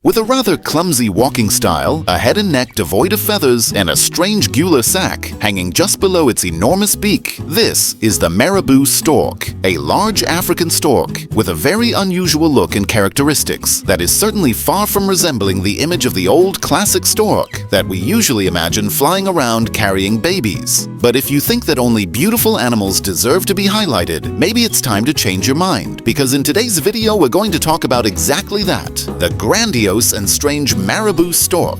With a rather clumsy walking style, a head and neck devoid of feathers, and a strange gular sac hanging just below its enormous beak, this is the marabou stork, a large African stork with a very unusual look and characteristics that is certainly far from resembling the image of the old classic stork that we usually imagine flying around carrying babies. But if you think that only beautiful animals deserve to be highlighted, maybe it's time to change your mind, because in today's video we're going to talk about exactly that, the grandiose and strange marabou stork.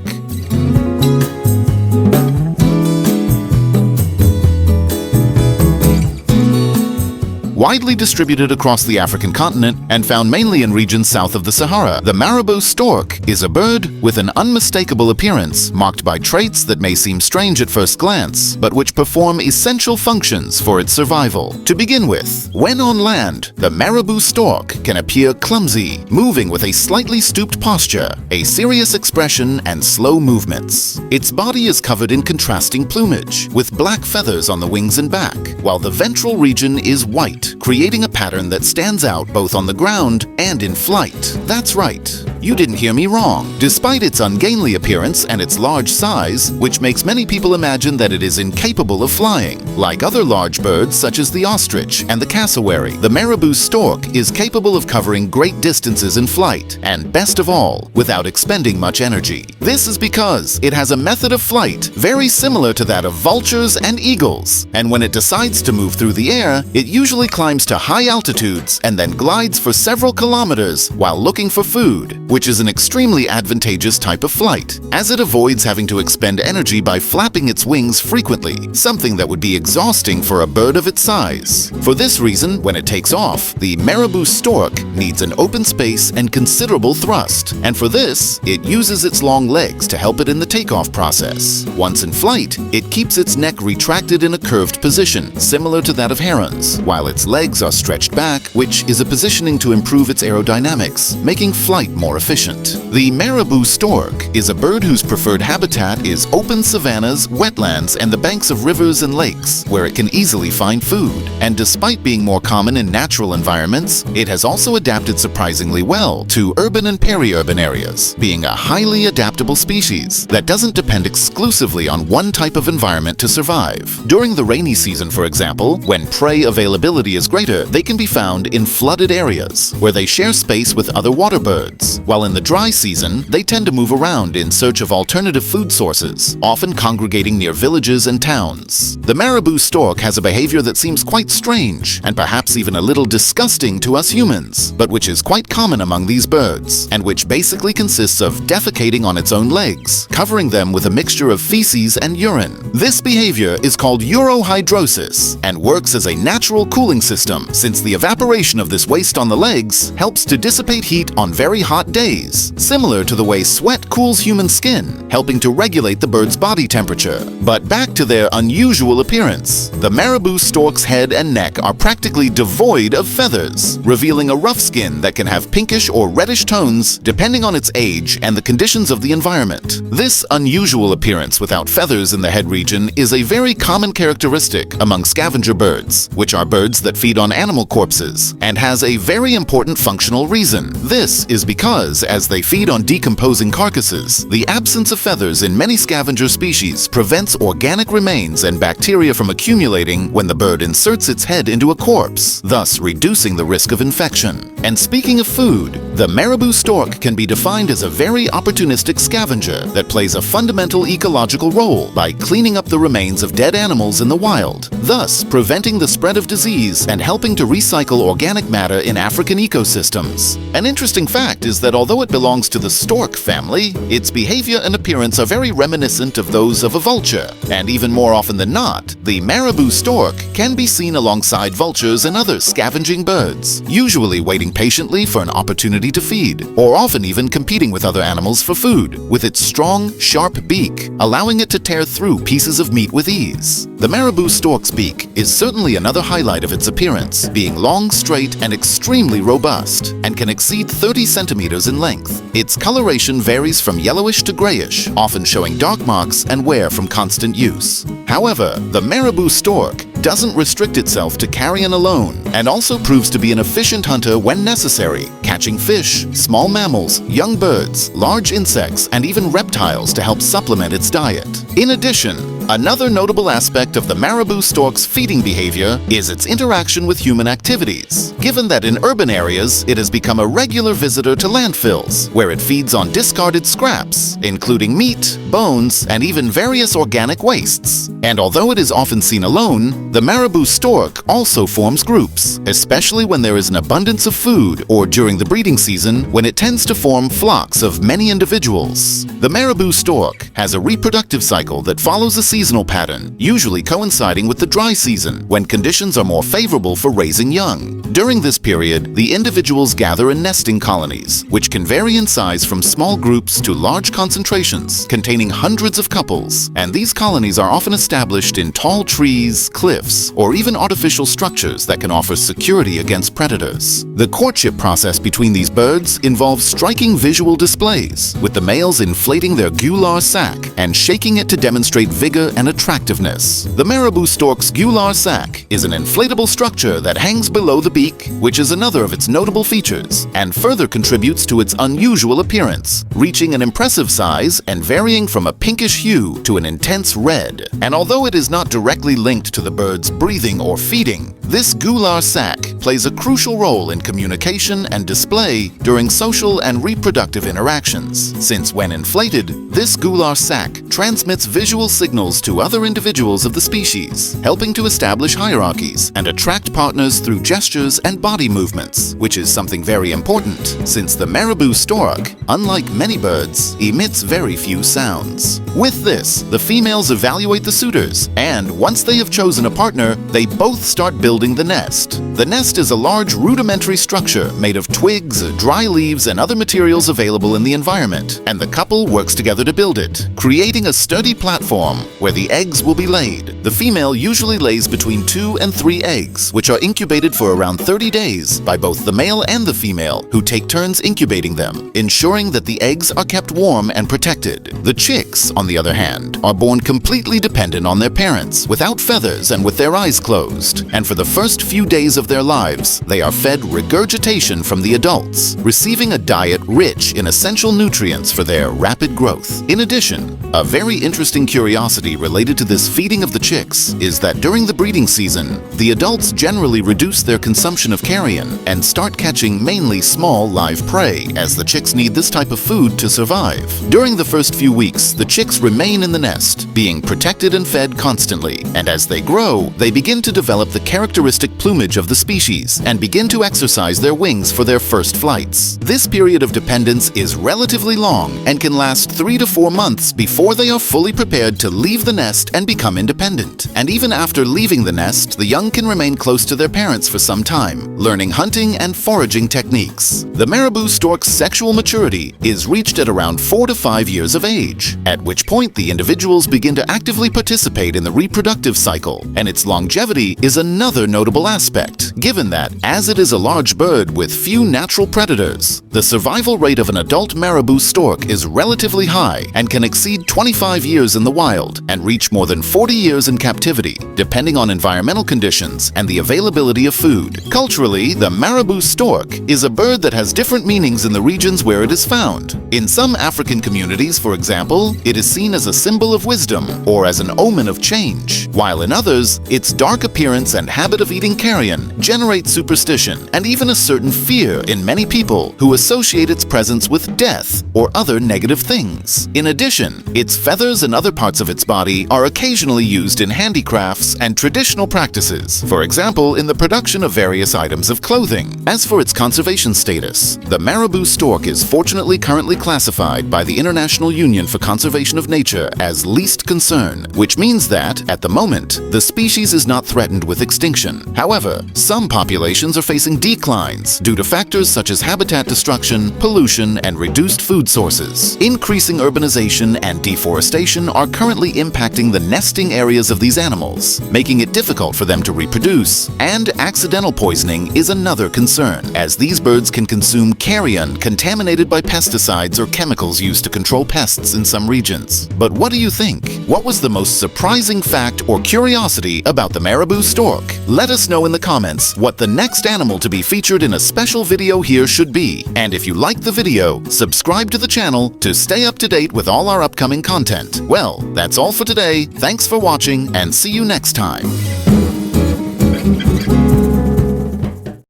Widely distributed across the African continent and found mainly in regions south of the Sahara, the marabou stork is a bird with an unmistakable appearance marked by traits that may seem strange at first glance, but which perform essential functions for its survival. To begin with, when on land, the marabou stork can appear clumsy, moving with a slightly stooped posture, a serious expression, and slow movements. Its body is covered in contrasting plumage, with black feathers on the wings and back, while the ventral region is white, creating a pattern that stands out both on the ground and in flight. That's right, you didn't hear me wrong. Despite its ungainly appearance and its large size, which makes many people imagine that it is incapable of flying, like other large birds such as the ostrich and the cassowary, the marabou stork is capable of covering great distances in flight, and best of all, without expending much energy. This is because it has a method of flight very similar to that of vultures and eagles, and when it decides to move through the air, it usually climbs to high altitudes and then glides for several kilometers while looking for food, which is an extremely advantageous type of flight, as it avoids having to expend energy by flapping its wings frequently, something that would be exhausting for a bird of its size. For this reason, when it takes off, the marabou stork needs an open space and considerable thrust, and for this, it uses its long legs to help it in the takeoff process. Once in flight, it keeps its neck retracted in a curved position, similar to that of herons, while its legs are stretched back, which is a positioning to improve its aerodynamics, making flight more efficient. The marabou stork is a bird whose preferred habitat is open savannas, wetlands, and the banks of rivers and lakes, where it can easily find food. And despite being more common in natural environments, it has also adapted surprisingly well to urban and peri-urban areas, being a highly adaptable species that doesn't depend exclusively on one type of environment to survive. During the rainy season, for example, when prey availability is greater, they can be found in flooded areas, where they share space with other water birds, while in the dry season, they tend to move around in search of alternative food sources, often congregating near villages and towns. The marabou stork has a behavior that seems quite strange, and perhaps even a little disgusting to us humans, but which is quite common among these birds, and which basically consists of defecating on its own legs, covering them with a mixture of feces and urine. This behavior is called urohydrosis, and works as a natural cooling system, since the evaporation of this waste on the legs helps to dissipate heat on very hot days, similar to the way sweat cools human skin, helping to regulate the bird's body temperature. But back to their unusual appearance. The marabou stork's head and neck are practically devoid of feathers, revealing a rough skin that can have pinkish or reddish tones depending on its age and the conditions of the environment. This unusual appearance without feathers in the head region is a very common characteristic among scavenger birds, which are birds that feed on animal corpses, and has a very important functional reason. This is because, as they feed on decomposing carcasses, the absence of feathers in many scavenger species prevents organic remains and bacteria from accumulating when the bird inserts its head into a corpse, thus reducing the risk of infection. And speaking of food, the marabou stork can be defined as a very opportunistic scavenger that plays a fundamental ecological role by cleaning up the remains of dead animals in the wild, thus preventing the spread of disease and helping to recycle organic matter in African ecosystems. An interesting fact is that although it belongs to the stork family, its behavior and appearance are very reminiscent of those of a vulture, and even more often than not, the marabou stork can be seen alongside vultures and other scavenging birds, usually waiting patiently for an opportunity to feed, or often even competing with other animals for food, with its strong, sharp beak, allowing it to tear through pieces of meat with ease. The marabou stork's beak is certainly another highlight of its appearance, being long, straight, and extremely robust, and can exceed 30 centimeters in length. Its coloration varies from yellowish to grayish, often showing dark marks and wear from constant use. However, the marabou stork doesn't restrict itself to carrion alone and also proves to be an efficient hunter when necessary, catching fish, small mammals, young birds, large insects, and even reptiles to help supplement its diet. In addition, another notable aspect of the marabou stork's feeding behavior is its interaction with human activities, given that in urban areas it has become a regular visitor to landfills, where it feeds on discarded scraps, including meat, bones, and even various organic wastes. And although it is often seen alone, the marabou stork also forms groups, especially when there is an abundance of food or during the breeding season when it tends to form flocks of many individuals. The marabou stork has a reproductive cycle that follows a seasonal pattern, usually coinciding with the dry season, when conditions are more favorable for raising young. During this period, the individuals gather in nesting colonies, which can vary in size from small groups to large concentrations containing hundreds of couples, and these colonies are often established in tall trees, cliffs, or even artificial structures that can offer security against predators. The courtship process between these birds involves striking visual displays, with the males inflating their gular sac and shaking it to demonstrate vigor and attractiveness. The marabou stork's gular sac is an inflatable structure that hangs below the beak, which is another of its notable features, and further contributes to its unusual appearance, reaching an impressive size and varying from a pinkish hue to an intense red. And although it is not directly linked to the bird's breathing or feeding, this gular sac plays a crucial role in communication and display during social and reproductive interactions, since when inflated, this gular sac transmits visual signals to other individuals of the species, helping to establish hierarchies and attract partners through gestures and body movements, which is something very important, since the marabou stork, unlike many birds, emits very few sounds. With this, the females evaluate the suitors, and once they have chosen a partner, they both start building the nest. The nest is a large rudimentary structure made of twigs, dry leaves, and other materials available in the environment, and the couple works together to build it, creating a sturdy platform where the eggs will be laid. The female usually lays between 2 and 3 eggs, which are incubated for around 30 days by both the male and the female, who take turns incubating them, ensuring that the eggs are kept warm and protected. The chicks, on the other hand, are born completely dependent on their parents, without feathers and with their eyes closed, and for the first few days of their lives, they are fed regurgitation from the adults, receiving a diet rich in essential nutrients for their rapid growth. In addition, a very interesting curiosity related to this feeding of the chicks is that during the breeding season, the adults generally reduce their consumption of carrion and start catching mainly small live prey, as the chicks need this type of food to survive. During the first few weeks, the chicks remain in the nest, being protected and fed constantly, and as they grow, they begin to develop the characteristic plumage of the species and begin to exercise their wings for their first flights. This period of dependence is relatively long and can last 3 to 4 months before they are fully prepared to leave the nest and become independent. And even after leaving the nest, the young can remain close to their parents for some time, learning hunting and foraging techniques. The marabou stork's sexual maturity is reached at around 4 to 5 years of age, at which point the individuals begin to actively participate in the reproductive cycle, and its longevity is another notable aspect, given that, as it is a large bird with few natural predators, the survival rate of an adult marabou stork is relatively high and can exceed 25 years in the wild and reach more than 40 years in captivity, depending on environmental conditions and the availability of food. Culturally, the marabou stork is a bird that has different meanings in the regions where it is found. In some African communities, for example, it is seen as a symbol of wisdom or as an omen of change, while in others, its dark appearance and habit of eating carrion generate superstition and even a certain fear in many people who associate its presence with death or other negative things. In addition, its feathers and other parts of its body are occasionally used in handicrafts and traditional practices, for example, in the production of various items of clothing. As for its conservation status, the marabou stork is fortunately currently classified by the International Union for Conservation of Nature as least concern, which means that, at the moment, the species is not threatened with extinction. However, some populations are facing declines due to factors such as habitat destruction, pollution, and reduced food sources. Increasing urbanization and deforestation are currently impacting the nesting areas of these animals, making it difficult for them to reproduce. And accidental poisoning is another concern, as these birds can consume carrion contaminated by pesticides or chemicals used to control pests in some regions. But what do you think? What was the most surprising fact or curiosity about the marabou stork? Let us know in the comments what the next animal to be featured in a special video here should be. And if you liked the video, subscribe to the channel to stay up to date with all our upcoming content. Well, that's all for today. Thanks for watching and see you next time.